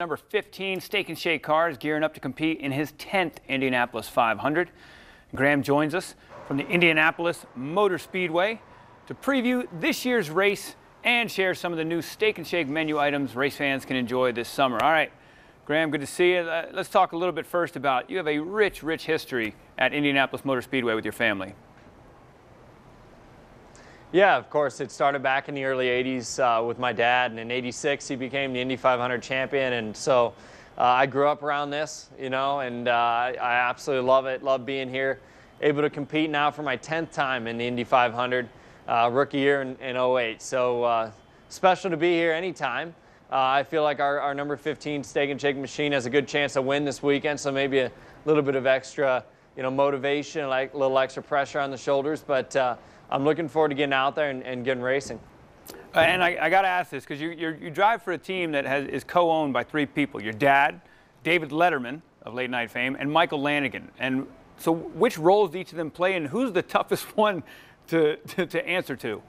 Number 15 Steak and Shake car is gearing up to compete in his 10th Indianapolis 500. Graham joins us from the Indianapolis Motor Speedway to preview this year's race and share some of the new Steak and Shake menu items race fans can enjoy this summer. All right, Graham, good to see you. Let's talk a little bit first about, you have a rich history at Indianapolis Motor Speedway with your family. Yeah, of course. It started back in the early 80s with my dad, and in '86 he became the Indy 500 champion, and so I grew up around this, you know, and I absolutely love it, love being here. Able to compete now for my 10th time in the Indy 500, rookie year in '08. So special to be here anytime. I feel like our number 15 Steak and Shake machine has a good chance to win this weekend, so maybe a little bit of extra, you know, motivation, like a little extra pressure on the shoulders, but I'm looking forward to getting out there and getting racing. And I got to ask this, because you drive for a team that is co-owned by three people: your dad, David Letterman of Late Night fame, and Michael Lanigan. And so which roles do each of them play, and who's the toughest one to answer to?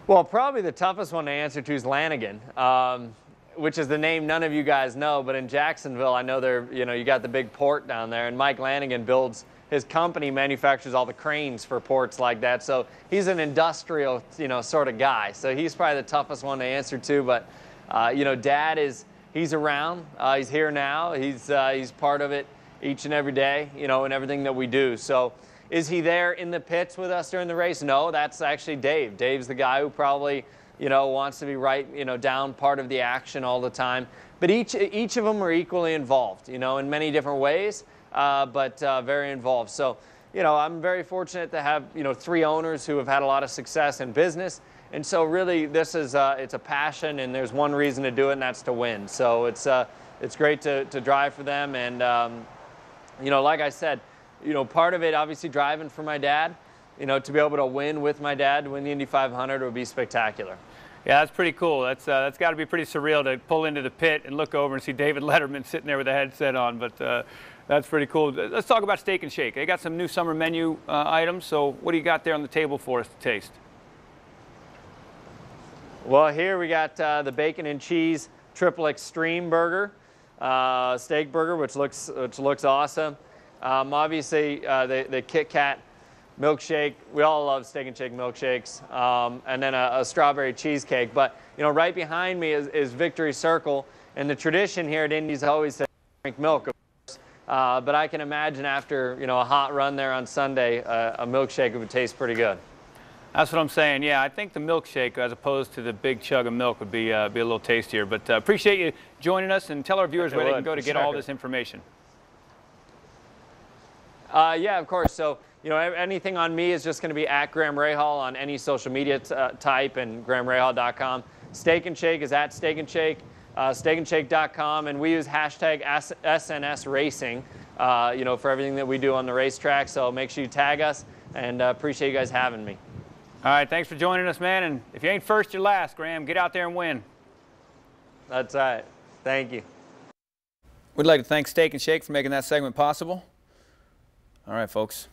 Well, probably the toughest one to answer to is Lanigan, which is the name none of you guys know, but in Jacksonville, I know you got the big port down there, and Mike Lanigan builds, his company manufactures all the cranes for ports like that, so he's an industrial, sort of guy. So he's probably the toughest one to answer to, but, Dad he's around, he's here now, he's part of it each and every day, in everything that we do. So is he there in the pits with us during the race? No, that's actually Dave. Dave's the guy who probably, wants to be right, down part of the action all the time. But each of them are equally involved, in many different ways, but very involved. So, I'm very fortunate to have, three owners who have had a lot of success in business. And so really this is, it's a passion, and there's one reason to do it, and that's to win. So it's great to drive for them. And, like I said, part of it, obviously driving for my dad, to be able to win with my dad, to win the Indy 500 would be spectacular. Yeah, that's pretty cool. That's got to be pretty surreal to pull into the pit and look over and see David Letterman sitting there with a headset on, but that's pretty cool. Let's talk about Steak and Shake. They got some new summer menu items, so what do you got there on the table for us to taste? Well, here we got the bacon and cheese triple extreme burger, steak burger, which looks awesome. Obviously, the Kit Kat milkshake. We all love Steak and Shake milkshakes, and then a strawberry cheesecake. But right behind me is Victory Circle, and the tradition here at Indy's always to drink milk, of course. But I can imagine after a hot run there on Sunday, a milkshake would taste pretty good. That's what I'm saying. Yeah, I think the milkshake, as opposed to the big chug of milk, would be a little tastier. But appreciate you joining us, and tell our viewers where they can go to get all this information. Yeah, of course. So, anything on me is just going to be at Graham Rahal on any social media type, and GrahamRahal.com. Steak and Shake is at Steak and Shake, steakandshake.com, and we use hashtag SNS Racing, for everything that we do on the racetrack. So make sure you tag us, and appreciate you guys having me. All right, thanks for joining us, man. And if you ain't first, you're last, Graham. Get out there and win. That's right. Thank you. We'd like to thank Steak and Shake for making that segment possible. All right, folks.